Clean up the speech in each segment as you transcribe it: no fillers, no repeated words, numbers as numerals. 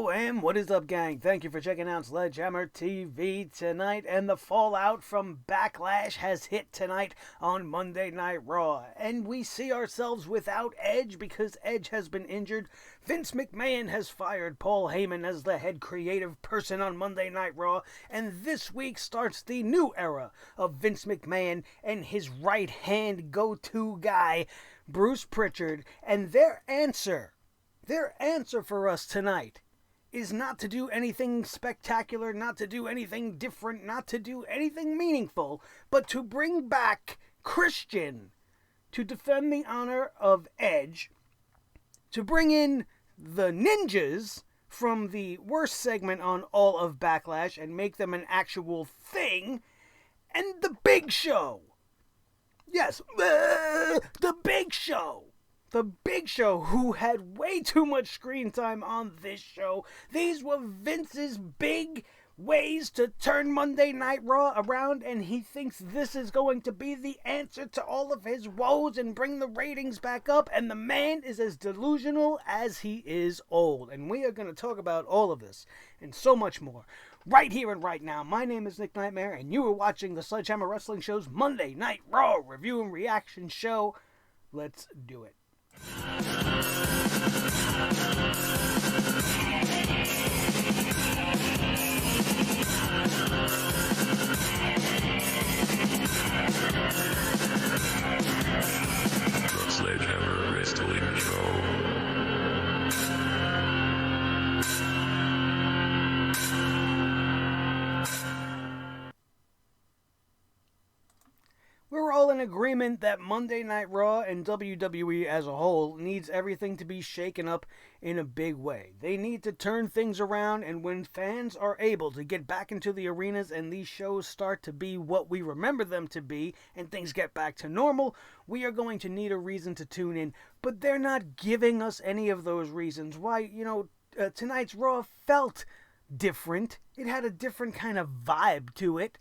Yo, and what is up, gang? Thank you for checking out Sledgehammer TV tonight, and the fallout from Backlash has hit tonight on Monday Night Raw, and we see ourselves without Edge because Edge has been injured. Vince McMahon has fired Paul Heyman as the head creative person on Monday Night Raw, and this week starts the new era of Vince McMahon and his right-hand go-to guy, Bruce Pritchard, and their answer for us tonight is not to do anything spectacular, not to do anything different, not to do anything meaningful, but to bring back Christian to defend the honor of Edge, to bring in the ninjas from the worst segment on all of Backlash and make them an actual thing, and the Big Show. Yes, the Big Show. The Big Show, who had way too much screen time on this show. These were Vince's big ways to turn Monday Night Raw around, and he thinks this is going to be the answer to all of his woes and bring the ratings back up, and the man is as delusional as he is old. And we are going to talk about all of this and so much more right here and right now. My name is Nick Nightmare, and you are watching the Sledgehammer Wrestling Show's Monday Night Raw review and reaction show. Let's do it. The Sledgehammer Wrestling Show. We're all in agreement that Monday Night Raw and WWE as a whole needs everything to be shaken up in a big way. They need to turn things around, and when fans are able to get back into the arenas and these shows start to be what we remember them to be and things get back to normal, we are going to need a reason to tune in. But they're not giving us any of those reasons. Why, tonight's Raw felt different. It had a different kind of vibe to it.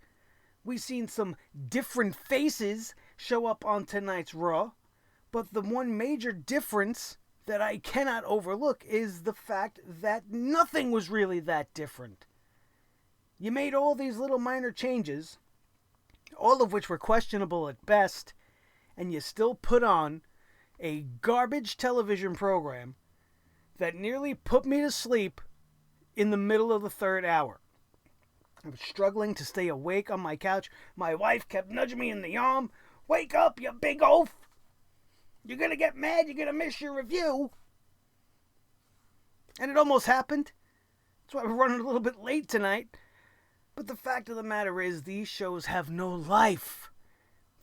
We've seen some different faces show up on tonight's Raw, but the one major difference that I cannot overlook is the fact that nothing was really that different. You made all these little minor changes, all of which were questionable at best, and you still put on a garbage television program that nearly put me to sleep in the middle of the third hour. I was struggling to stay awake on my couch. My wife kept nudging me in the arm. Wake up, you big oaf! You're gonna get mad, you're gonna miss your review. And it almost happened. That's why we're running a little bit late tonight. But the fact of the matter is, these shows have no life.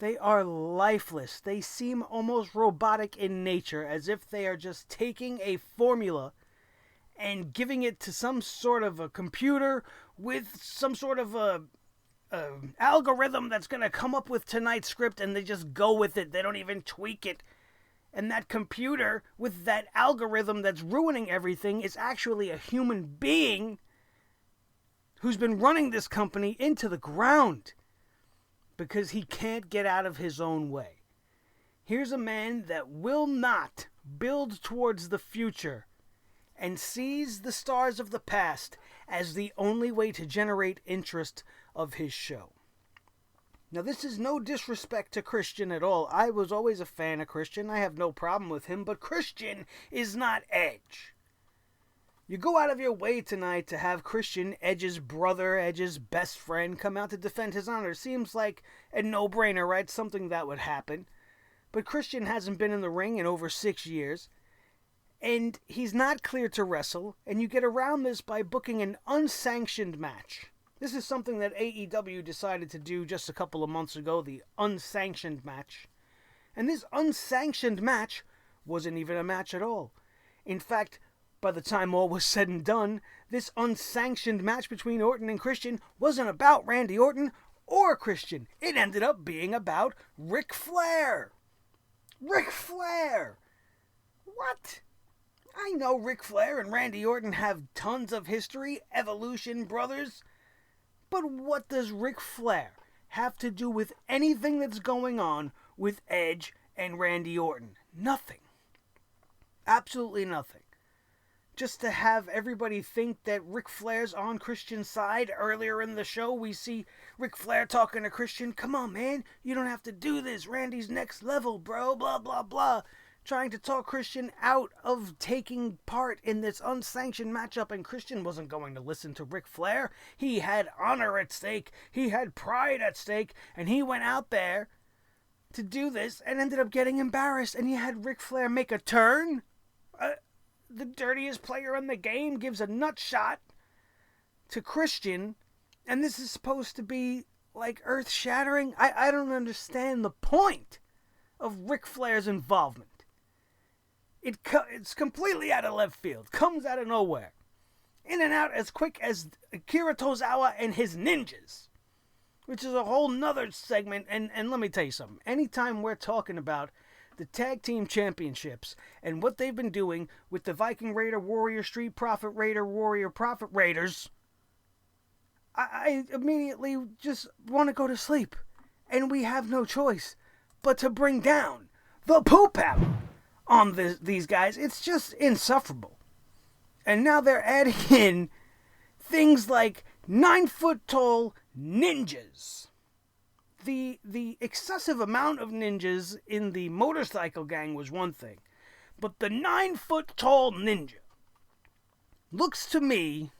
They are lifeless. They seem almost robotic in nature, as if they are just taking a formula and giving it to some sort of a computer with some sort of a algorithm that's going to come up with tonight's script, and they just go with it. They don't even tweak it. And that computer with that algorithm that's ruining everything is actually a human being who's been running this company into the ground because he can't get out of his own way. Here's a man that will not build towards the future and sees the stars of the past as the only way to generate interest of his show. Now, this is no disrespect to Christian at all. I was always a fan of Christian. I have no problem with him, but Christian is not Edge. You go out of your way tonight to have Christian, Edge's brother, Edge's best friend, come out to defend his honor. Seems like a no-brainer, right? Something that would happen. But Christian hasn't been in the ring in over 6 years. And he's not cleared to wrestle, and you get around this by booking an unsanctioned match. This is something that AEW decided to do just a couple of months ago, the unsanctioned match. And this unsanctioned match wasn't even a match at all. In fact, by the time all was said and done, this unsanctioned match between Orton and Christian wasn't about Randy Orton or Christian. It ended up being about Ric Flair. Ric Flair! What? I know Ric Flair and Randy Orton have tons of history, Evolution Brothers, but what does Ric Flair have to do with anything that's going on with Edge and Randy Orton? Nothing. Absolutely nothing. just to have everybody think that Ric Flair's on Christian's side. Earlier in the show, we see Ric Flair talking to Christian. Come on, man. You don't have to do this. Randy's next level, bro. Blah, blah, blah. Trying to talk Christian out of taking part in this unsanctioned matchup, and Christian wasn't going to listen to Ric Flair. He had honor at stake. He had pride at stake, and he went out there to do this and ended up getting embarrassed, and you had Ric Flair make a turn. The dirtiest player in the game gives a nut shot to Christian, and this is supposed to be like earth-shattering. I don't understand the point of Ric Flair's involvement. It's completely out of left field, comes out of nowhere, in and out as quick as Akira Tozawa and his ninjas, which is a whole nother segment. And let me tell you something. Anytime we're talking about the tag team championships and what they've been doing with the Viking Raider, Warrior, Street Profit Raider, Warrior, Profit Raiders, I immediately just want to go to sleep. And we have no choice but to bring down the poop out on these guys. It's just insufferable. And now they're adding in things like 9-foot-tall ninjas. The excessive amount of ninjas in the motorcycle gang was one thing, but the 9-foot-tall ninja looks to me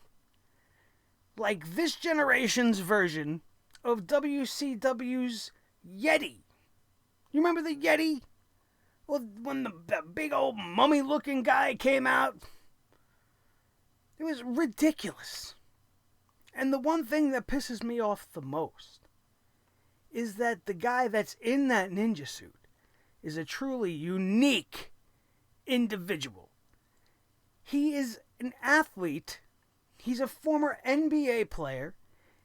like this generation's version of WCW's Yeti. You remember the Yeti? Well, when the big old mummy-looking guy came out, it was ridiculous. And the one thing that pisses me off the most is that the guy that's in that ninja suit is a truly unique individual. He is an athlete. He's a former NBA player.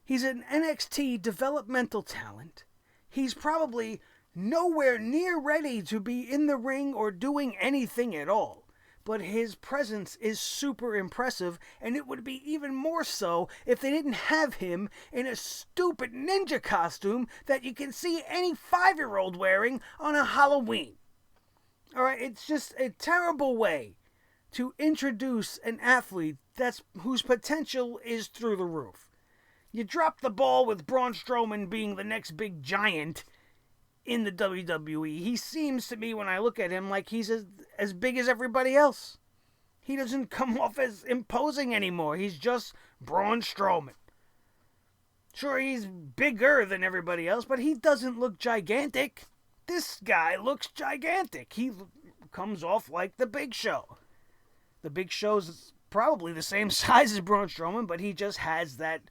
He's an NXT developmental talent. He's probably nowhere near ready to be in the ring or doing anything at all. But his presence is super impressive, and it would be even more so if they didn't have him in a stupid ninja costume that you can see any 5-year-old wearing on a Halloween. Alright, it's just a terrible way to introduce an athlete whose potential is through the roof. You drop the ball with Braun Strowman being the next big giant in the WWE. He seems to me, when I look at him, like he's as big as everybody else. He doesn't come off as imposing anymore. He's just Braun Strowman. Sure, he's bigger than everybody else, but he doesn't look gigantic. This guy looks gigantic. He comes off like the Big Show. The Big Show's probably the same size as Braun Strowman, but he just has that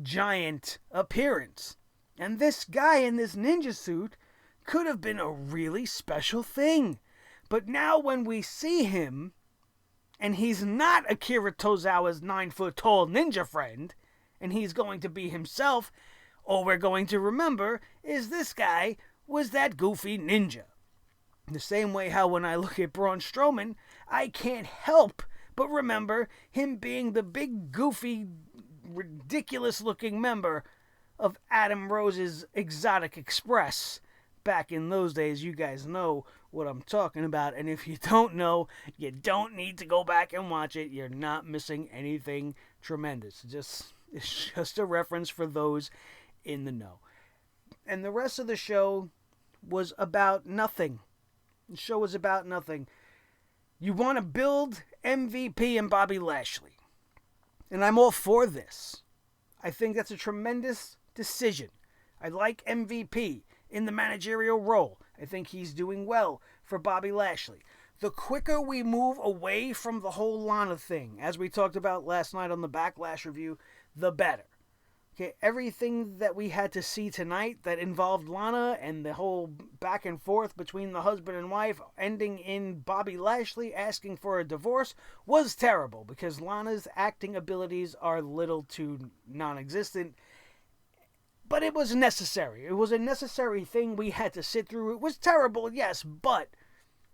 giant appearance. And this guy in this ninja suit could have been a really special thing. But now when we see him, and he's not Akira Tozawa's 9-foot-tall ninja friend, and he's going to be himself, all we're going to remember is this guy was that goofy ninja. The same way how when I look at Braun Strowman, I can't help but remember him being the big, goofy, ridiculous-looking member of Adam Rose's Exotic Express. Back in those days, you guys know what I'm talking about. And if you don't know, you don't need to go back and watch it. You're not missing anything tremendous. It's just a reference for those in the know. And the rest of the show was about nothing. The show was about nothing. You want to build MVP and Bobby Lashley. And I'm all for this. I think that's a tremendous decision. I like MVP in the managerial role. I think he's doing well for Bobby Lashley. The quicker we move away from the whole Lana thing, as we talked about last night on the Backlash review, the better. Okay, everything that we had to see tonight that involved Lana and the whole back and forth between the husband and wife ending in Bobby Lashley asking for a divorce was terrible because Lana's acting abilities are little to non-existent. But it was necessary. It was a necessary thing we had to sit through. It was terrible, yes, but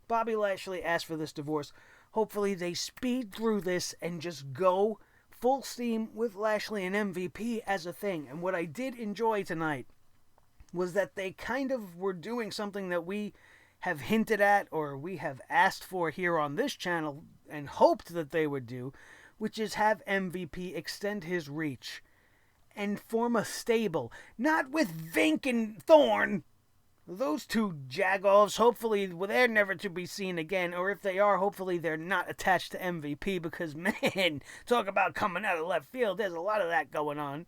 Bobby Lashley asked for this divorce. Hopefully they speed through this and just go full steam with Lashley and MVP as a thing. And what I did enjoy tonight was that they kind of were doing something that we have hinted at or we have asked for here on this channel and hoped that they would do, which is have MVP extend his reach and form a stable, not with Vink and Thorne. Those two jagoffs, hopefully, they're never to be seen again, or if they are, hopefully they're not attached to MVP, because, man, talk about coming out of left field, there's a lot of that going on.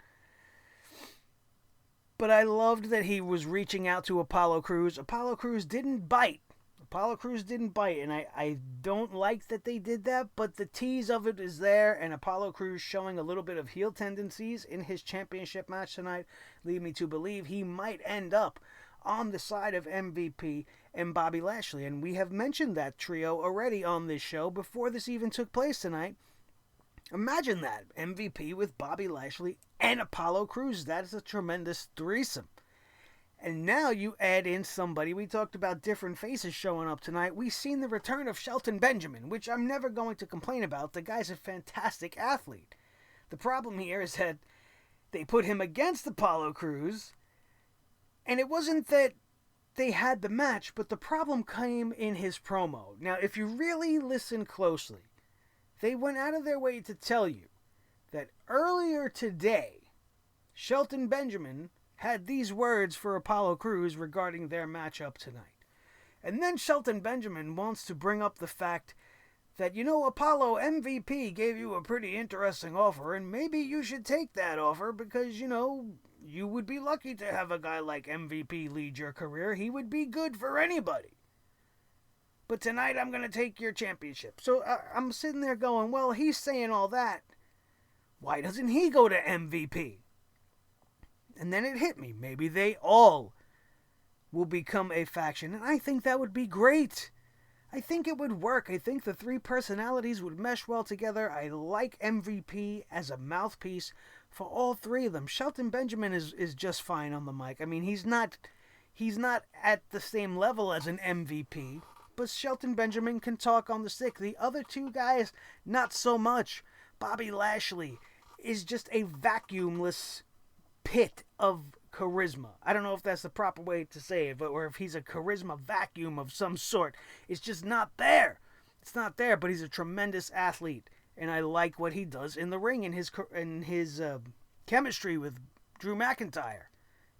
But I loved that he was reaching out to Apollo Crews. Apollo Crews didn't bite. And I don't like that they did that, but the tease of it is there, and Apollo Crews showing a little bit of heel tendencies in his championship match tonight lead me to believe he might end up on the side of MVP and Bobby Lashley. And we have mentioned that trio already on this show before this even took place tonight. Imagine that, MVP with Bobby Lashley and Apollo Crews. That is a tremendous threesome. And now you add in somebody. We talked about different faces showing up tonight. We've seen the return of Shelton Benjamin, which I'm never going to complain about. The guy's a fantastic athlete. The problem here is that they put him against Apollo Crews, and it wasn't that they had the match, but the problem came in his promo. Now, if you really listen closely, they went out of their way to tell you that earlier today, Shelton Benjamin had these words for Apollo Crews regarding their matchup tonight. And then Shelton Benjamin wants to bring up the fact that, Apollo, MVP gave you a pretty interesting offer, and maybe you should take that offer because, you would be lucky to have a guy like MVP lead your career. He would be good for anybody. But tonight I'm going to take your championship. So I'm sitting there going, well, he's saying all that. Why doesn't he go to MVP? And then it hit me. Maybe they all will become a faction. And I think that would be great. I think it would work. I think the three personalities would mesh well together. I like MVP as a mouthpiece for all three of them. Shelton Benjamin is just fine on the mic. I mean, he's not at the same level as an MVP, but Shelton Benjamin can talk on the stick. The other two guys, not so much. Bobby Lashley is just a vacuumless pit of charisma. I don't know if that's the proper way to say it, or if he's a charisma vacuum of some sort. It's just not there. It's not there, but he's a tremendous athlete, and I like what he does in the ring, and his chemistry with Drew McIntyre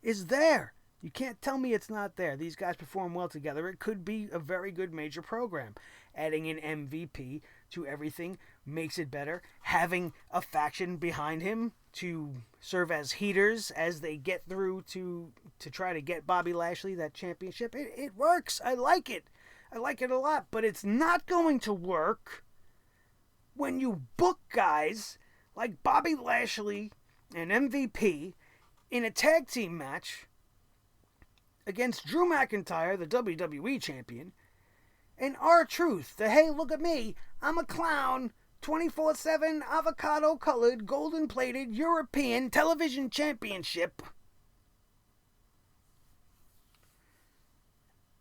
is there. You can't tell me it's not there. These guys perform well together. It could be a very good major program. Adding an MVP to everything makes it better. Having a faction behind him to serve as heaters as they get through to try to get Bobby Lashley that championship. It works. I like it. I like it a lot. But it's not going to work when you book guys like Bobby Lashley and MVP in a tag team match against Drew McIntyre, the WWE champion, and R-Truth, the hey, look at me, I'm a clown, 24/7 avocado-colored, golden-plated European television championship.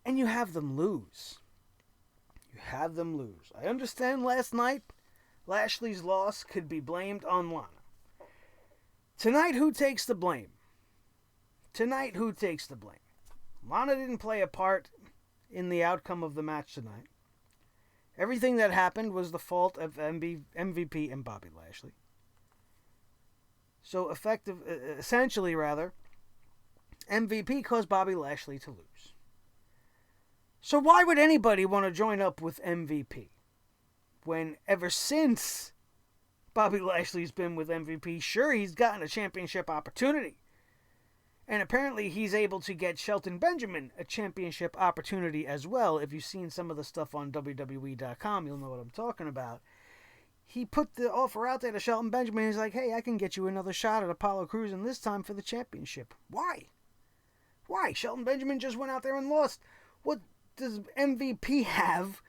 And you have them lose. I understand last night, Lashley's loss could be blamed on Lana. Tonight, who takes the blame? Lana didn't play a part in the outcome of the match tonight. Everything that happened was the fault of MVP and Bobby Lashley. So essentially, MVP caused Bobby Lashley to lose. So why would anybody want to join up with MVP? When ever since Bobby Lashley's been with MVP, sure, he's gotten a championship opportunity. And apparently he's able to get Shelton Benjamin a championship opportunity as well. If you've seen some of the stuff on WWE.com, you'll know what I'm talking about. He put the offer out there to Shelton Benjamin. He's like, hey, I can get you another shot at Apollo Crews, and this time for the championship. Why? Shelton Benjamin just went out there and lost. What does MVP have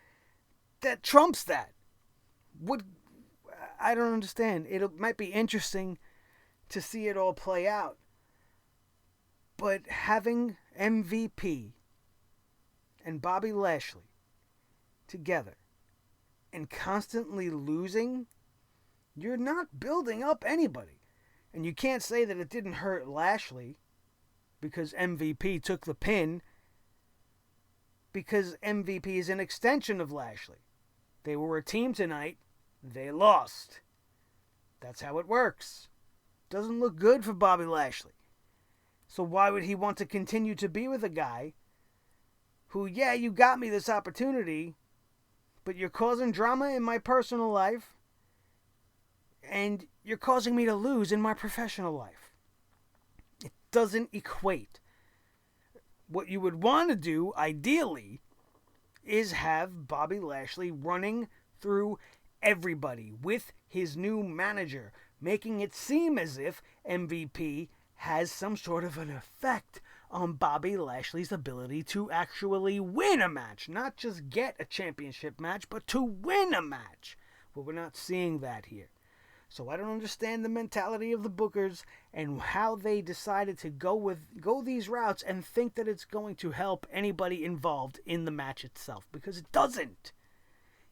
that trumps that? I don't understand. It might be interesting to see it all play out. But having MVP and Bobby Lashley together and constantly losing, you're not building up anybody. And you can't say that it didn't hurt Lashley because MVP took the pin because MVP is an extension of Lashley. They were a team tonight. They lost. That's how it works. Doesn't look good for Bobby Lashley. So why would he want to continue to be with a guy who, yeah, you got me this opportunity, but you're causing drama in my personal life, and you're causing me to lose in my professional life? It doesn't equate. What you would want to do, ideally, is have Bobby Lashley running through everybody with his new manager, making it seem as if MVP has some sort of an effect on Bobby Lashley's ability to actually win a match. Not just get a championship match, but to win a match. But we're not seeing that here. So I don't understand the mentality of the bookers and how they decided to go these routes and think that it's going to help anybody involved in the match itself, because it doesn't.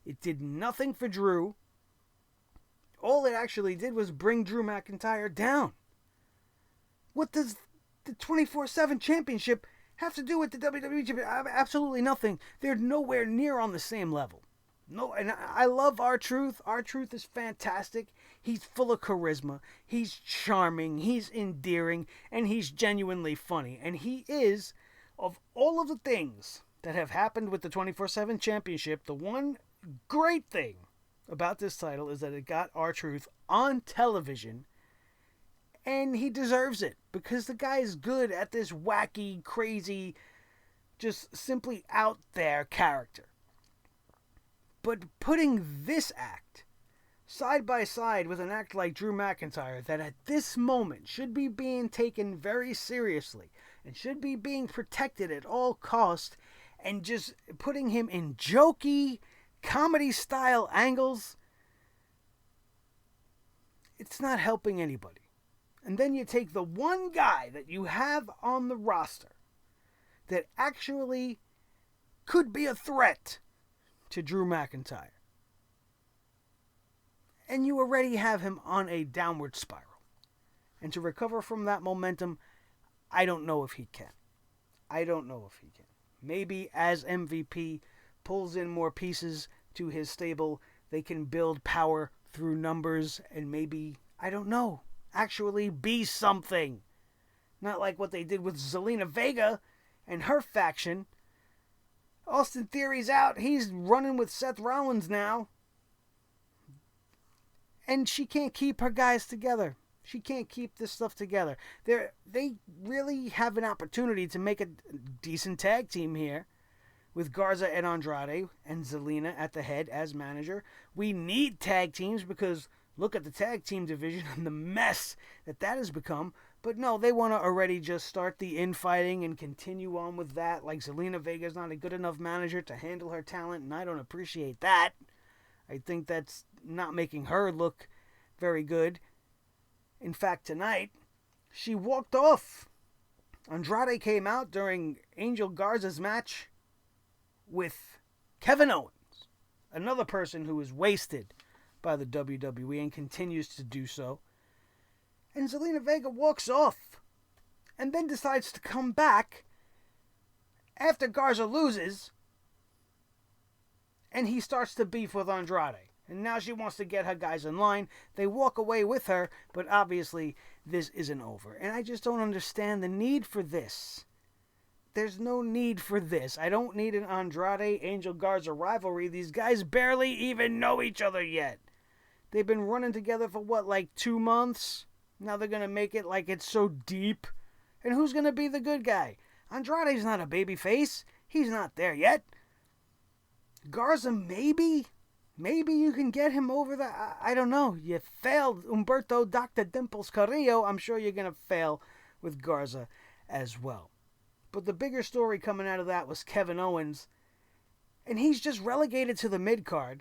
It did nothing for Drew. All it actually did was bring Drew McIntyre down. What does the 24/7 championship have to do with the WWE championship? Absolutely nothing. They're nowhere near on the same level. No, and I love R-Truth. R-Truth is fantastic. He's full of charisma. He's charming. He's endearing. And he's genuinely funny. And he is, of all of the things that have happened with the 24/7 championship, the one great thing about this title is that it got R-Truth on television. And he deserves it, because the guy is good at this wacky, crazy, just simply out there character. But putting this act side by side with an act like Drew McIntyre, that at this moment should be being taken very seriously and should be being protected at all costs, and just putting him in jokey, comedy-style angles, it's not helping anybody. And then you take the one guy that you have on the roster that actually could be a threat to Drew McIntyre, and you already have him on a downward spiral. And to recover from that momentum, I don't know if he can. Maybe as MVP pulls in more pieces to his stable, they can build power through numbers and maybe, I don't know, actually be something. Not like what they did with Zelina Vega and her faction. Austin Theory's out. He's running with Seth Rollins now. And she can't keep her guys together. She can't keep this stuff together. They really have an opportunity to make a decent tag team here, with Garza and Andrade and Zelina at the head as manager. We need tag teams, because look at the tag team division and the mess that has become. But no, they want to already just start the infighting and continue on with that. Like, Zelina Vega's not a good enough manager to handle her talent, and I don't appreciate that. I think that's not making her look very good. In fact, tonight, she walked off. Andrade came out during Angel Garza's match with Kevin Owens, another person who is wasted by the WWE and continues to do so. And Zelina Vega walks off and then decides to come back after Garza loses, and he starts to beef with Andrade. And now she wants to get her guys in line. They walk away with her, but obviously this isn't over. And I just don't understand the need for this. There's no need for this. I don't need an Andrade-Angel Garza rivalry. These guys barely even know each other yet. They've been running together for what, like 2 months? Now they're going to make it like it's so deep. And who's going to be the good guy? Andrade's not a babyface. He's not there yet. Garza, maybe? Maybe you can get him over the... I don't know. You failed Humberto Dr. Dimples Carrillo. I'm sure you're going to fail with Garza as well. But the bigger story coming out of that was Kevin Owens. And he's just relegated to the midcard.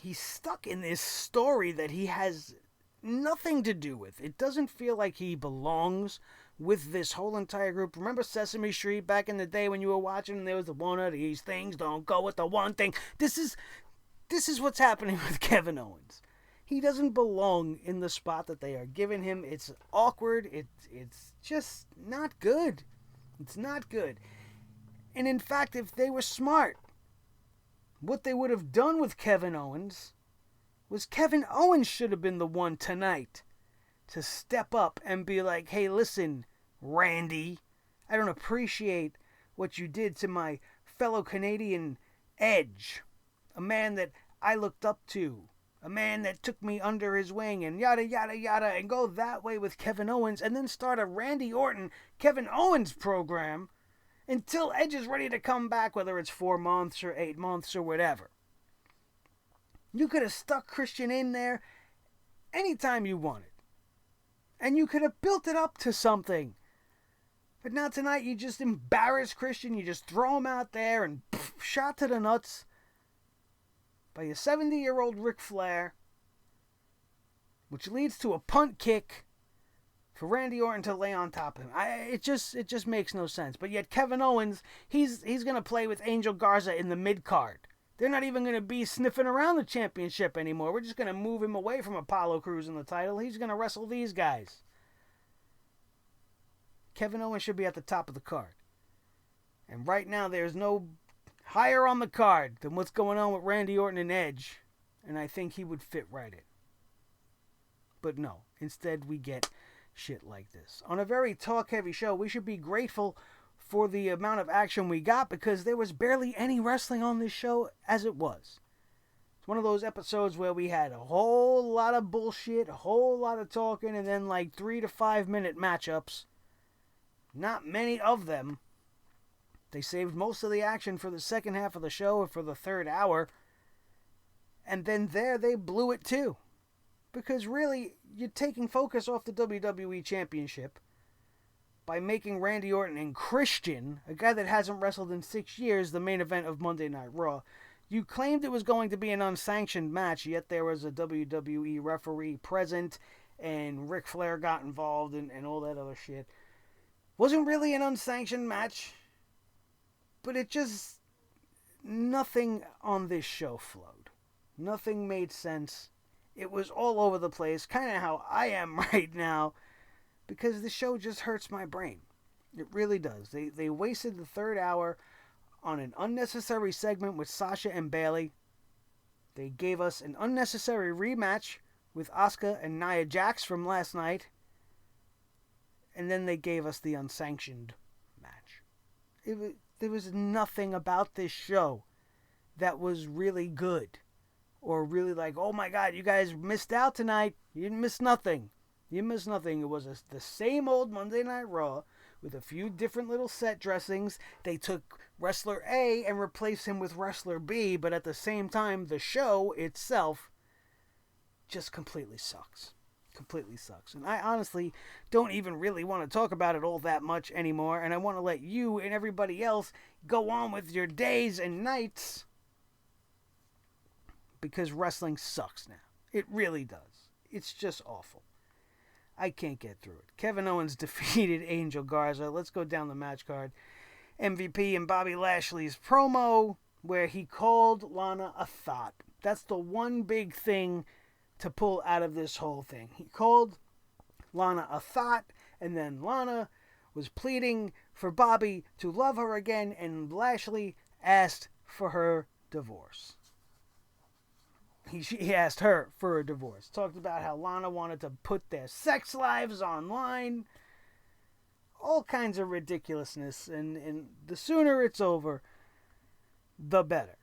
He's stuck in this story that he has nothing to do with. It doesn't feel like he belongs with this whole entire group. Remember Sesame Street back in the day when you were watching and there was the one of these things don't go with the one thing? This is what's happening with Kevin Owens. He doesn't belong in the spot that they are giving him. It's awkward. It's just not good. It's not good. And in fact, if they were smart, what they would have done with Kevin Owens was Kevin Owens should have been the one tonight to step up and be like, hey, listen, Randy, I don't appreciate what you did to my fellow Canadian Edge, a man that I looked up to, a man that took me under his wing, and yada, yada, yada, and go that way with Kevin Owens, and then start a Randy Orton, Kevin Owens program until Edge is ready to come back, whether it's 4 months or 8 months or whatever. You could have stuck Christian in there anytime you wanted. And you could have built it up to something. But now tonight you just embarrass Christian. You just throw him out there and shot to the nuts by a 70-year-old Ric Flair, which leads to a punt kick for Randy Orton to lay on top of him. It just makes no sense. But yet Kevin Owens, he's going to play with Angel Garza in the midcard. They're not even going to be sniffing around the championship anymore. We're just going to move him away from Apollo Crews in the title. He's going to wrestle these guys. Kevin Owens should be at the top of the card. And right now there's no higher on the card than what's going on with Randy Orton and Edge. And I think he would fit right in. But no, instead we get shit like this. On a very talk-heavy show, we should be grateful for the amount of action we got because there was barely any wrestling on this show as it was. It's one of those episodes where we had a whole lot of bullshit, a whole lot of talking, and then like 3 to 5 minute matchups. Not many of them. They saved most of the action for the second half of the show or for the third hour. And then there they blew it too. Because really, you're taking focus off the WWE Championship by making Randy Orton and Christian, a guy that hasn't wrestled in 6 years, the main event of Monday Night Raw. You claimed it was going to be an unsanctioned match, yet there was a WWE referee present, and Ric Flair got involved and all that other shit. Wasn't really an unsanctioned match, but it just... nothing on this show flowed. Nothing made sense. It was all over the place, kind of how I am right now, because the show just hurts my brain. It really does. They wasted the third hour on an unnecessary segment with Sasha and Bayley. They gave us an unnecessary rematch with Asuka and Nia Jax from last night. And then they gave us the unsanctioned match. There was nothing about this show that was really good. Or really like, oh my God, you guys missed out tonight. You didn't miss nothing. You missed nothing. It was the same old Monday Night Raw with a few different little set dressings. They took Wrestler A and replaced him with Wrestler B, but at the same time, the show itself just completely sucks. Completely sucks. And I honestly don't even really want to talk about it all that much anymore, and I want to let you and everybody else go on with your days and nights because wrestling sucks now. It really does. It's just awful. I can't get through it. Kevin Owens defeated Angel Garza. Let's go down the match card. MVP and Bobby Lashley's promo where he called Lana a thought. That's the one big thing to pull out of this whole thing. He called Lana a thought, and then Lana was pleading for Bobby to love her again, and Lashley asked for her divorce. He asked her for a divorce. Talked about how Lana wanted to put their sex lives online. All kinds of ridiculousness. And the sooner it's over, the better.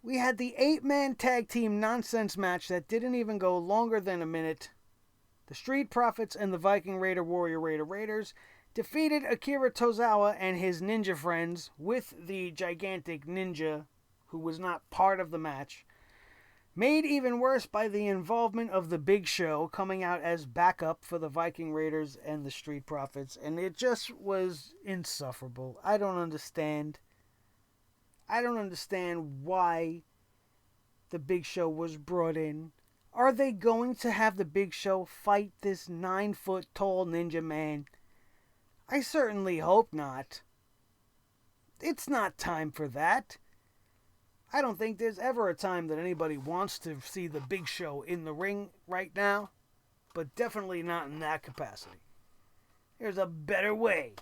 We had the 8-man tag team nonsense match that didn't even go longer than a minute. The Street Profits and the Viking Raider Warrior Raiders defeated Akira Tozawa and his ninja friends with the gigantic ninja who was not part of the match. Made even worse by the involvement of the Big Show coming out as backup for the Viking Raiders and the Street Profits. And it just was insufferable. I don't understand. I don't understand why the Big Show was brought in. Are they going to have the Big Show fight this 9-foot-tall ninja man? I certainly hope not. It's not time for that. I don't think there's ever a time that anybody wants to see the Big Show in the ring right now, but definitely not in that capacity. There's a better way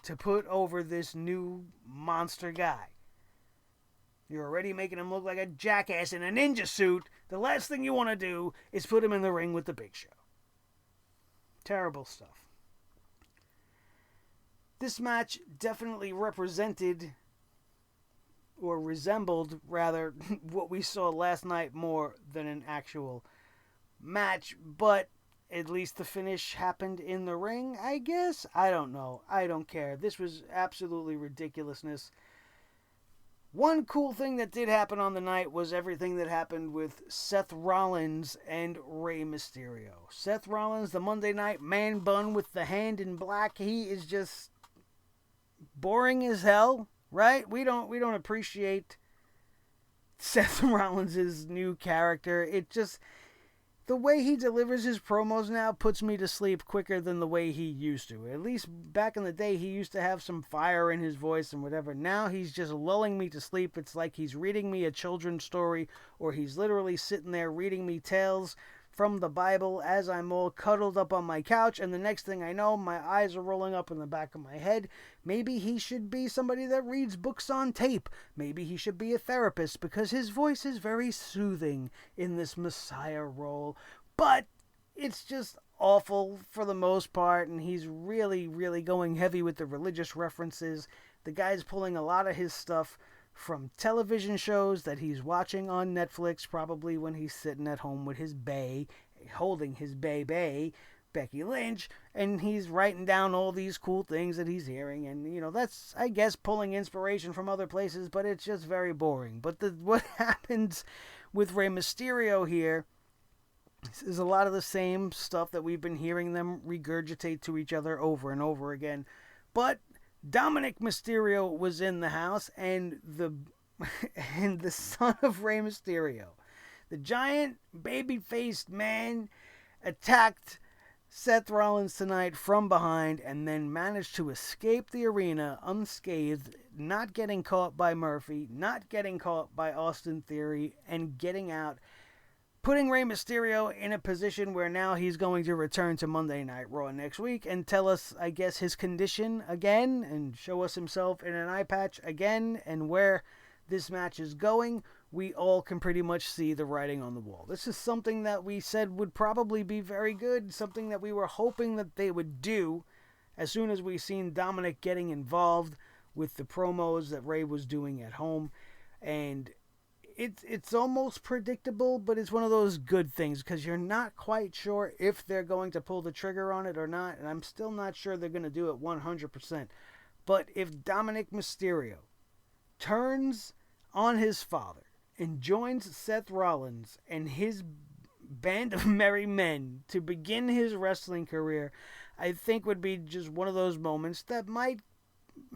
to put over this new monster guy. You're already making him look like a jackass in a ninja suit. The last thing you want to do is put him in the ring with the Big Show. Terrible stuff. This match definitely represented, or resembled, rather, what we saw last night more than an actual match. But at least the finish happened in the ring, I guess? I don't know. I don't care. This was absolutely ridiculousness. One cool thing that did happen on the night was everything that happened with Seth Rollins and Rey Mysterio. Seth Rollins, the Monday Night Man Bun with the hand in black, he is just boring as hell, right? We don't appreciate Seth Rollins' new character. It just, the way he delivers his promos now puts me to sleep quicker than the way he used to. At least back in the day, he used to have some fire in his voice and whatever. Now he's just lulling me to sleep. It's like he's reading me a children's story, or he's literally sitting there reading me tales from the Bible as I'm all cuddled up on my couch, and the next thing I know, my eyes are rolling up in the back of my head. Maybe he should be somebody that reads books on tape. Maybe he should be a therapist, because his voice is very soothing in this Messiah role. But it's just awful for the most part, and he's really, really going heavy with the religious references. The guy's pulling a lot of his stuff from television shows that he's watching on Netflix, probably when he's sitting at home with his bae, holding his bae, Becky Lynch, and he's writing down all these cool things that he's hearing, and, that's, I guess, pulling inspiration from other places, but it's just very boring. But what happens with Rey Mysterio here is a lot of the same stuff that we've been hearing them regurgitate to each other over and over again, but Dominic Mysterio was in the house, and the son of Rey Mysterio, the giant baby-faced man, attacked Seth Rollins tonight from behind and then managed to escape the arena unscathed, not getting caught by Murphy, not getting caught by Austin Theory, and getting out, putting Rey Mysterio in a position where now he's going to return to Monday Night Raw next week and tell us, I guess, his condition again and show us himself in an eye patch again, and where this match is going, we all can pretty much see the writing on the wall. This is something that we said would probably be very good, something that we were hoping that they would do as soon as we seen Dominic getting involved with the promos that Rey was doing at home. And it's almost predictable, but it's one of those good things, because you're not quite sure if they're going to pull the trigger on it or not, and I'm still not sure they're going to do it 100%. But if Dominic Mysterio turns on his father and joins Seth Rollins and his band of merry men to begin his wrestling career, I think would be just one of those moments that might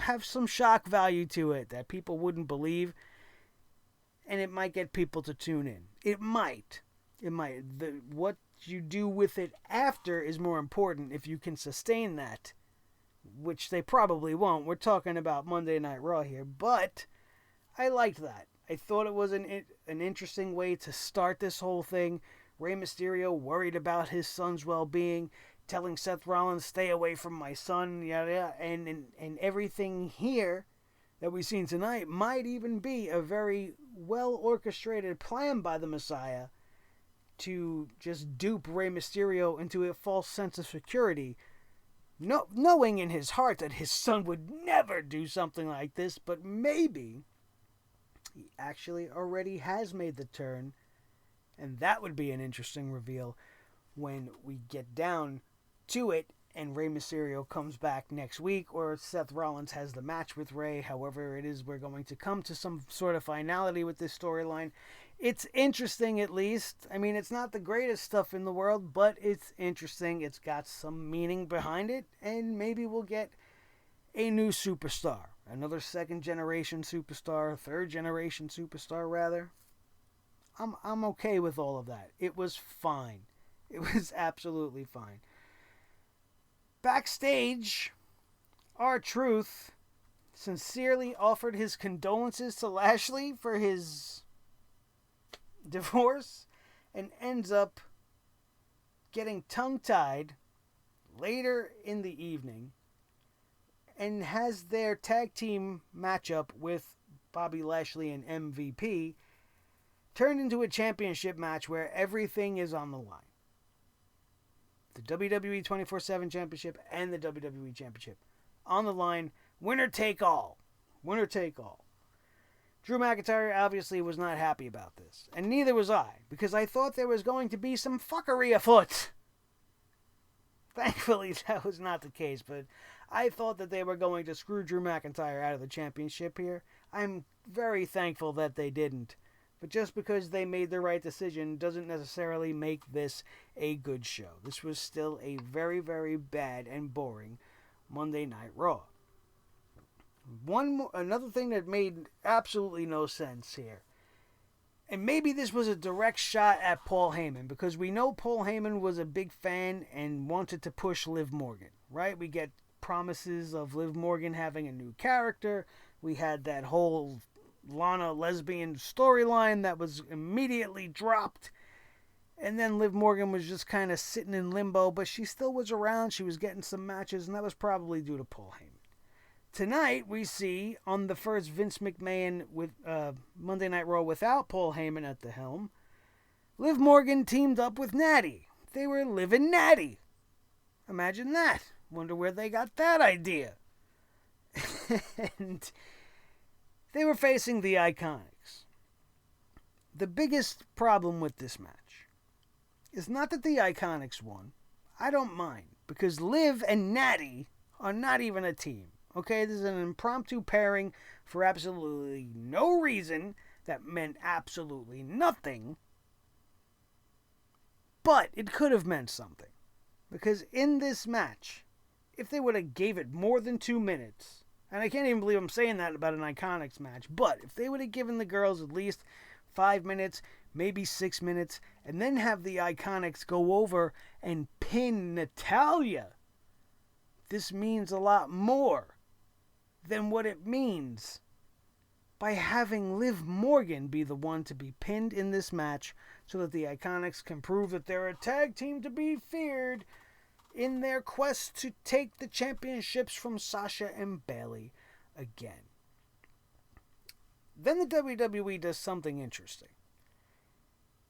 have some shock value to it, that people wouldn't believe, and it might get people to tune in. It might. What you do with it after is more important, if you can sustain that, which they probably won't. We're talking about Monday Night Raw here, but I liked that. I thought it was an interesting way to start this whole thing. Rey Mysterio worried about his son's well-being, telling Seth Rollins, stay away from my son, yada, and everything here that we've seen tonight might even be a very well-orchestrated plan by the Messiah to just dupe Rey Mysterio into a false sense of security, knowing in his heart that his son would never do something like this, but maybe he actually already has made the turn, and that would be an interesting reveal when we get down to it and Rey Mysterio comes back next week, or Seth Rollins has the match with Rey. However it is, we're going to come to some sort of finality with this storyline. It's interesting, at least. I mean, it's not the greatest stuff in the world, but it's interesting. It's got some meaning behind it, and maybe we'll get a new superstar. Another second-generation superstar, third-generation superstar, rather. I'm okay with all of that. It was fine. It was absolutely fine. Backstage, R-Truth sincerely offered his condolences to Lashley for his divorce and ends up getting tongue-tied later in the evening and has their tag team matchup with Bobby Lashley and MVP turned into a championship match where everything is on the line. The WWE 24/7 Championship and the WWE Championship on the line. Winner take all. Winner take all. Drew McIntyre obviously was not happy about this, and neither was I, because I thought there was going to be some fuckery afoot. Thankfully, that was not the case, but I thought that they were going to screw Drew McIntyre out of the championship here. I'm very thankful that they didn't. But just because they made the right decision doesn't necessarily make this a good show. This was still a very, very bad and boring Monday Night Raw. Another thing that made absolutely no sense here, and maybe this was a direct shot at Paul Heyman, because we know Paul Heyman was a big fan and wanted to push Liv Morgan, right? We get promises of Liv Morgan having a new character. We had that whole Lana lesbian storyline that was immediately dropped. And then Liv Morgan was just kind of sitting in limbo, but she still was around. She was getting some matches, and that was probably due to Paul Heyman. Tonight, we see on the first Vince McMahon with Monday Night Raw without Paul Heyman at the helm, Liv Morgan teamed up with Natty. They were living Natty. Imagine that. Wonder where they got that idea. And they were facing the Iconics. The biggest problem with this match is not that the Iconics won. I don't mind, because Liv and Natty are not even a team. Okay, this is an impromptu pairing for absolutely no reason that meant absolutely nothing. But it could have meant something. Because in this match, if they would have gave it more than 2 minutes, and I can't even believe I'm saying that about an Iconics match, but if they would have given the girls at least 5 minutes, maybe 6 minutes, and then have the Iconics go over and pin Natalya, this means a lot more than what it means by having Liv Morgan be the one to be pinned in this match so that the Iconics can prove that they're a tag team to be feared in their quest to take the championships from Sasha and Bayley again. Then the WWE does something interesting.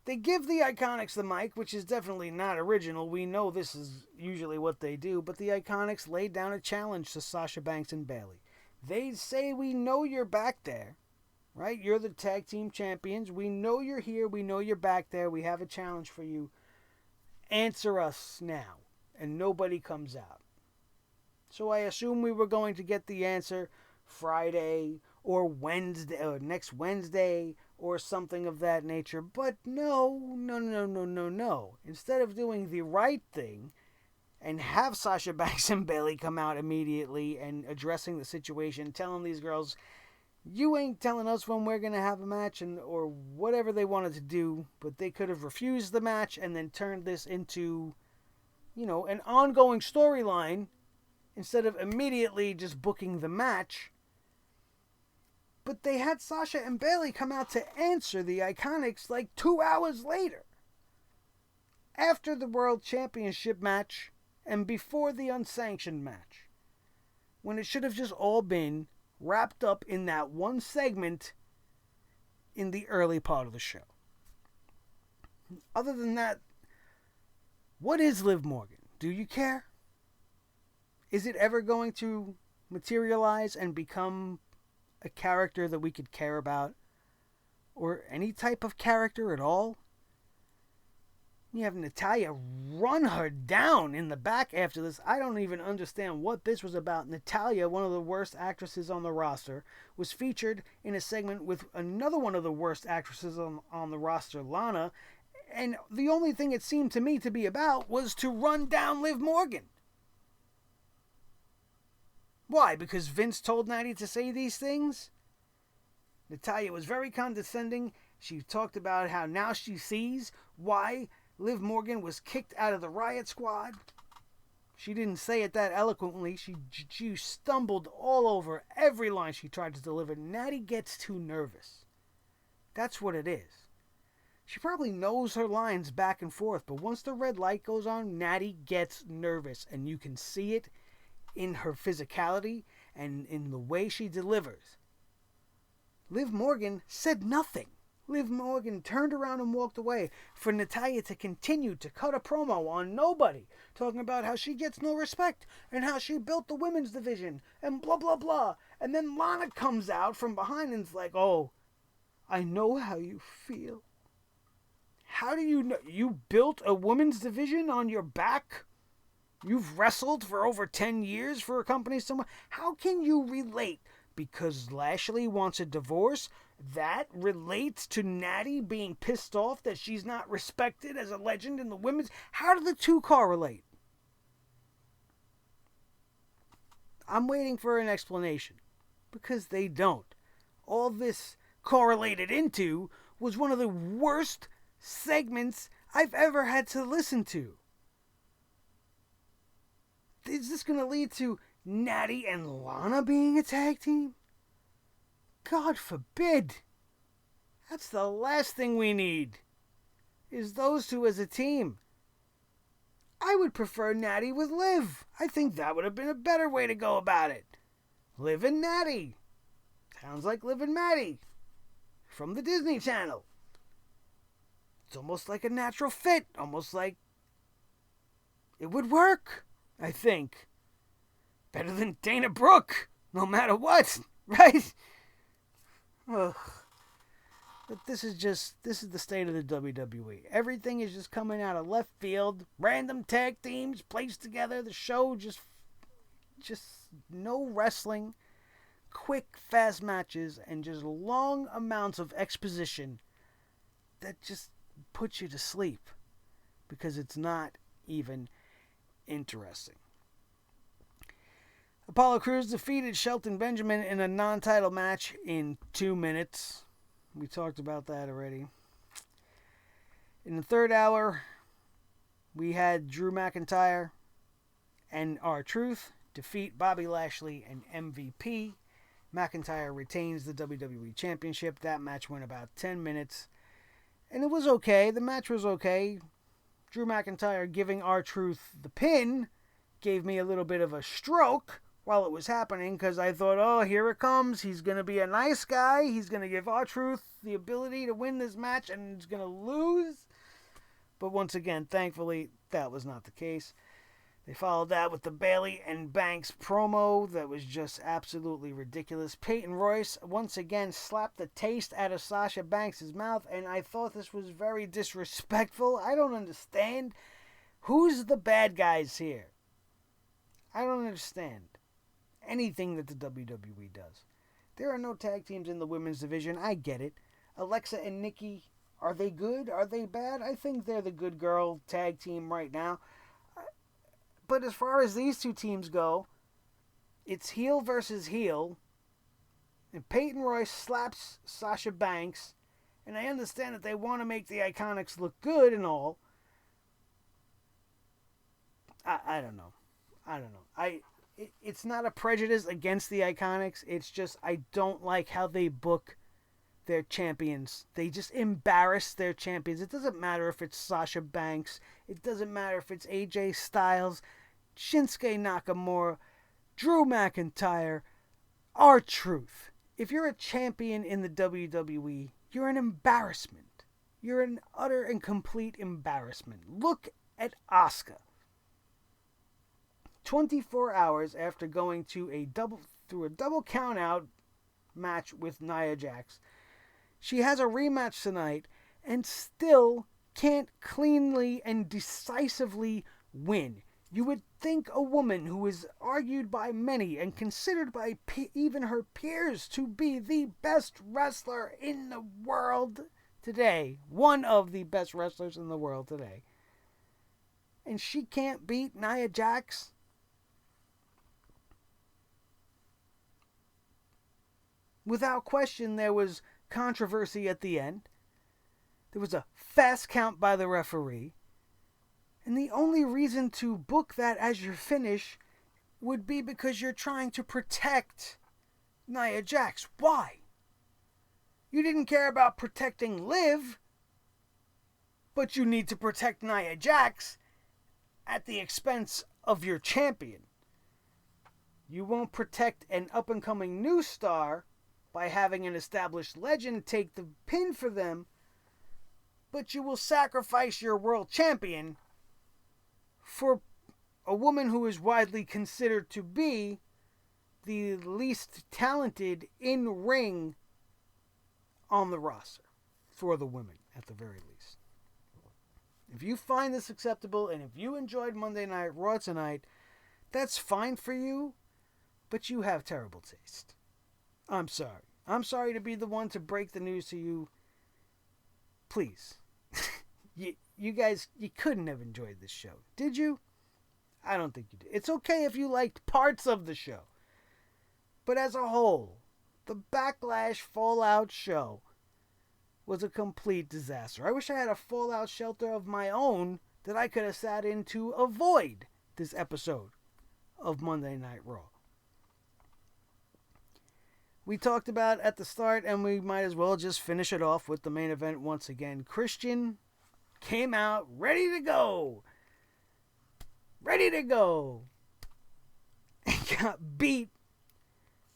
They give the Iconics the mic, which is definitely not original. We know this is usually what they do, but the Iconics laid down a challenge to Sasha Banks and Bayley. They say, we know you're back there, right? You're the tag team champions. We know you're here. We know you're back there. We have a challenge for you. Answer us now. And nobody comes out. So I assume we were going to get the answer Friday or Wednesday or next Wednesday or something of that nature. But no. Instead of doing the right thing and have Sasha Banks and Bayley come out immediately and addressing the situation, telling these girls, you ain't telling us when we're going to have a match, and or whatever they wanted to do, but they could have refused the match and then turned this into, an ongoing storyline instead of immediately just booking the match. But they had Sasha and Bayley come out to answer the Iconics like 2 hours later, after the World Championship match and before the unsanctioned match, when it should have just all been wrapped up in that one segment in the early part of the show. Other than that, what is Liv Morgan? Do you care? Is it ever going to materialize and become a character that we could care about? Or any type of character at all? You have Natalya run her down in the back after this. I don't even understand what this was about. Natalya, one of the worst actresses on the roster, was featured in a segment with another one of the worst actresses on the roster, Lana. And the only thing it seemed to me to be about was to run down Liv Morgan. Why? Because Vince told Natty to say these things? Natalya was very condescending. She talked about how now she sees why Liv Morgan was kicked out of the Riot Squad. She didn't say it that eloquently. She stumbled all over every line she tried to deliver. Natty gets too nervous. That's what it is. She probably knows her lines back and forth, but once the red light goes on, Natty gets nervous, and you can see it in her physicality and in the way she delivers. Liv Morgan said nothing. Liv Morgan turned around and walked away for Natalya to continue to cut a promo on nobody, talking about how she gets no respect and how she built the women's division and blah, blah, blah. And then Lana comes out from behind and is like, oh, I know how you feel. How do you know? You built a women's division on your back? You've wrestled for over 10 years for a company somewhere. How can you relate? Because Lashley wants a divorce? That relates to Natty being pissed off that she's not respected as a legend in the women's? How do the two correlate? I'm waiting for an explanation. Because they don't. All this correlated into was one of the worst segments I've ever had to listen to. Is this going to lead to Natty and Lana being a tag team? God forbid. That's the last thing we need, is those two as a team. I would prefer Natty with Liv. I think that would have been a better way to go about it. Liv and Natty. Sounds like Liv and Maddie from the Disney Channel. It's almost like a natural fit. Almost like it would work, I think. Better than Dana Brooke, no matter what, right? Ugh. But this is the state of the WWE. Everything is just coming out of left field. Random tag teams placed together. The show just no wrestling. Quick, fast matches and just long amounts of exposition that just puts you to sleep because it's not even interesting. Apollo Crews defeated Shelton Benjamin in a non-title match in 2 minutes. We talked about that already. In the third hour, we had Drew McIntyre and R-Truth defeat Bobby Lashley and MVP. McIntyre retains the WWE Championship. That match went about 10 minutes. And it was okay. The match was okay. Drew McIntyre giving R-Truth the pin gave me a little bit of a stroke while it was happening, because I thought, oh, here it comes. He's going to be a nice guy. He's going to give R-Truth the ability to win this match, and he's going to lose. But once again, thankfully, that was not the case. They followed that with the Bayley and Banks promo that was just absolutely ridiculous. Peyton Royce once again slapped the taste out of Sasha Banks' mouth, and I thought this was very disrespectful. I don't understand. Who's the bad guys here? I don't understand anything that the WWE does. There are no tag teams in the women's division. I get it. Alexa and Nikki, are they good? Are they bad? I think they're the good girl tag team right now. But as far as these two teams go, it's heel versus heel. And Peyton Royce slaps Sasha Banks. And I understand that they want to make the Iconics look good and all. I don't know. It's not a prejudice against the Iconics. It's just I don't like how they book their champions. They just embarrass their champions. It doesn't matter if it's Sasha Banks. It doesn't matter if it's AJ Styles, Shinsuke Nakamura, Drew McIntyre, R-Truth. If you're a champion in the WWE, you're an embarrassment. You're an utter and complete embarrassment. Look at Asuka. 24 hours after going to a double count out match with Nia Jax, she has a rematch tonight and still can't cleanly and decisively win. You would think a woman who is argued by many and considered by even her peers to be the best wrestler in the world today, one of the best wrestlers in the world today, and she can't beat Nia Jax. Without question, there was controversy at the end. There was a fast count by the referee. And the only reason to book that as your finish would be because you're trying to protect Nia Jax. Why? You didn't care about protecting Liv, but you need to protect Nia Jax at the expense of your champion. You won't protect an up-and-coming new star by having an established legend take the pin for them, but you will sacrifice your world champion for a woman who is widely considered to be the least talented in-ring on the roster for the women, at the very least. If you find this acceptable and if you enjoyed Monday Night Raw tonight, that's fine for you, but you have terrible taste. I'm sorry. I'm sorry to be the one to break the news to you. Please. You guys, you couldn't have enjoyed this show, did you? I don't think you did. It's okay if you liked parts of the show. But as a whole, the Backlash Fallout show was a complete disaster. I wish I had a fallout shelter of my own that I could have sat in to avoid this episode of Monday Night Raw. We talked about at the start, and we might as well just finish it off with the main event once again. Christian came out ready to go. Ready to go. And got beat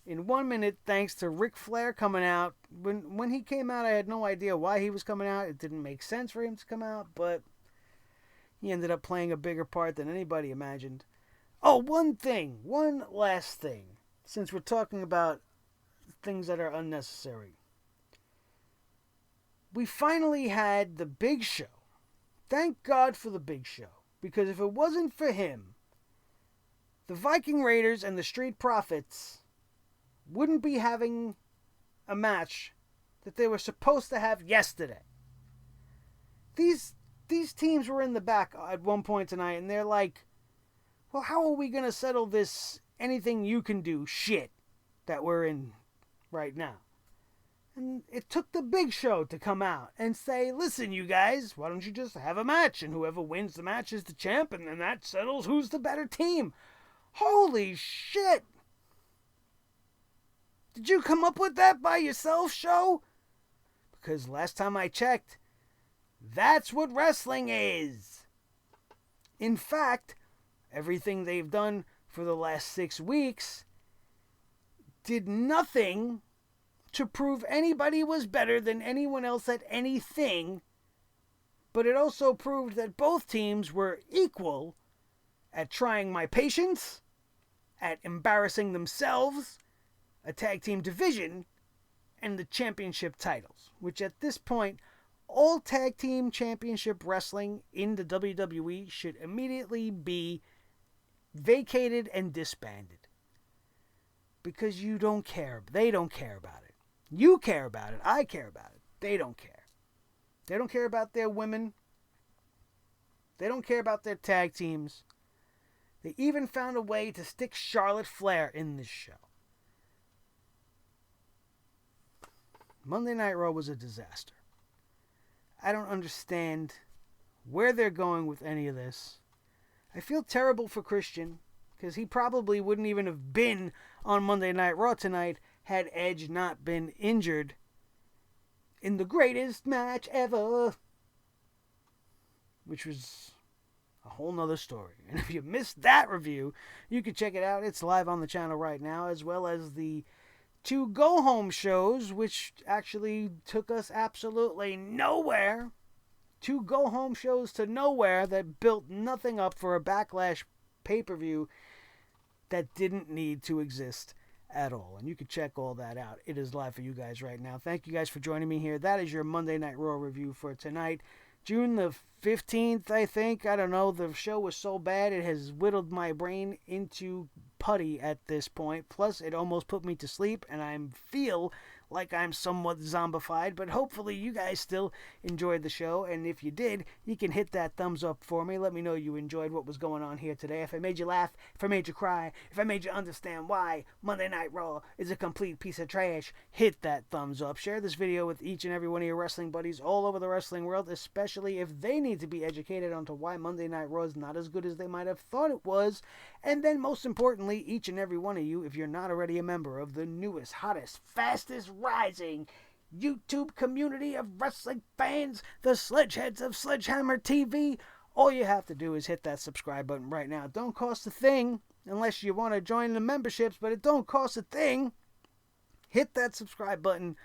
in 1 minute thanks to Ric Flair coming out. When he came out, I had no idea why he was coming out. It didn't make sense for him to come out, but he ended up playing a bigger part than anybody imagined. Oh, one last thing, since we're talking about things that are unnecessary. We finally had the Big Show. Thank God for the Big Show, because if it wasn't for him, the Viking Raiders and the Street Profits wouldn't be having a match that they were supposed to have yesterday. These teams were in the back at one point tonight, and they're like, well, how are we going to settle this anything you can do shit that we're in right now? And it took the Big Show to come out and say, listen, you guys, why don't you just have a match, and whoever wins the match is the champ, and then that settles who's the better team. Holy shit! Did you come up with that by yourself, Show? Because last time I checked, that's what wrestling is. In fact, everything they've done for the last 6 weeks did nothing to prove anybody was better than anyone else at anything, but it also proved that both teams were equal at trying my patience, at embarrassing themselves, a tag team division, and the championship titles, which at this point, all tag team championship wrestling in the WWE should immediately be vacated and disbanded. Because you don't care. They don't care about it. You care about it. I care about it. They don't care. They don't care about their women. They don't care about their tag teams. They even found a way to stick Charlotte Flair in this show. Monday Night Raw was a disaster. I don't understand where they're going with any of this. I feel terrible for Christian, because he probably wouldn't even have been on Monday Night Raw tonight had Edge not been injured in the greatest match ever, which was a whole nother story. And if you missed that review, you can check it out. It's live on the channel right now, as well as the 2 go-home shows, which actually took us absolutely nowhere. 2 go-home shows to nowhere that built nothing up for a Backlash pay-per-view that didn't need to exist at all. And you can check all that out. It is live for you guys right now. Thank you guys for joining me here. That is your Monday Night Raw review for tonight. June the 15th, I think. I don't know. The show was so bad it has whittled my brain into putty at this point. Plus, it almost put me to sleep, and I feel like I'm somewhat zombified, but hopefully you guys still enjoyed the show, and if you did, you can hit that thumbs up for me. Let me know you enjoyed what was going on here today. If I made you laugh, if I made you cry, if I made you understand why Monday Night Raw is a complete piece of trash, hit that thumbs up. Share this video with each and every one of your wrestling buddies all over the wrestling world, especially if they need to be educated onto why Monday Night Raw is not as good as they might have thought it was. And then, most importantly, each and every one of you, if you're not already a member of the newest, hottest, fastest rising YouTube community of wrestling fans, the Sledgeheads of Sledgehammer TV, all you have to do is hit that subscribe button right now. It don't cost a thing. unless you want to join the memberships, but it don't cost a thing. Hit that subscribe button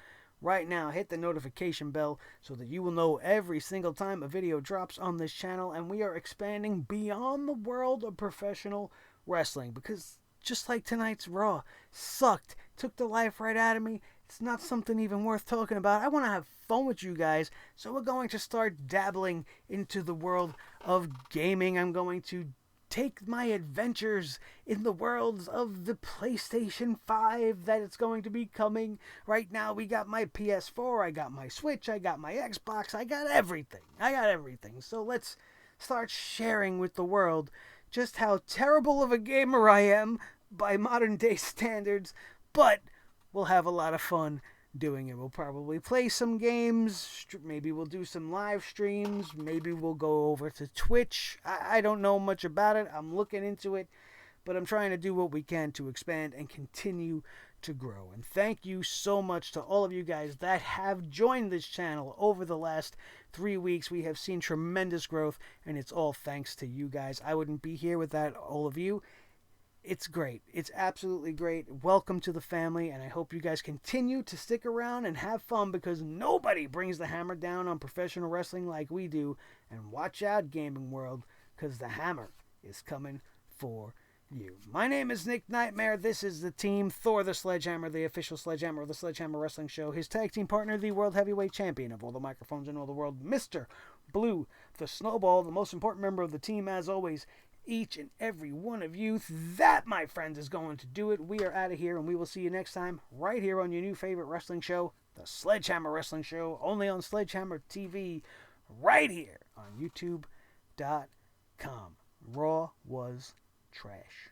right now. Hit the notification bell so that you will know every single time a video drops on this channel. And we are expanding beyond the world of professional wrestling, because just like tonight's Raw sucked, took the life right out of me, it's not something even worth talking about. I want to have fun with you guys, so we're going to start dabbling into the world of gaming. I'm going to take my adventures in the worlds of the PlayStation 5 that it's going to be coming. Right now we got my PS4, I got my Switch, I got my Xbox, I got everything. So let's start sharing with the world just how terrible of a gamer I am by modern day standards, but we'll have a lot of fun doing it. We'll probably play some games, maybe we'll do some live streams, maybe we'll go over to Twitch. I don't know much about it, I'm looking into it, but I'm trying to do what we can to expand and continue to grow. And thank you so much to all of you guys that have joined this channel over the last 3 weeks. We have seen tremendous growth, and it's all thanks to you guys. I wouldn't be here without all of you. It's great. It's absolutely great. Welcome to the family, and I hope you guys continue to stick around and have fun, because nobody brings the hammer down on professional wrestling like we do. And watch out, gaming world, because the hammer is coming for you. My name is Nick Nightmare. This is the team. Thor the Sledgehammer, the official Sledgehammer of the Sledgehammer Wrestling Show. His tag team partner, the World Heavyweight Champion of all the microphones in all the world, Mr. Blue, the Snowball, the most important member of the team, as always. Each and every one of you. That, my friends, is going to do it. We are out of here, and we will see you next time right here on your new favorite wrestling show, the Sledgehammer Wrestling Show, only on Sledgehammer TV, right here on YouTube.com. Raw was trash.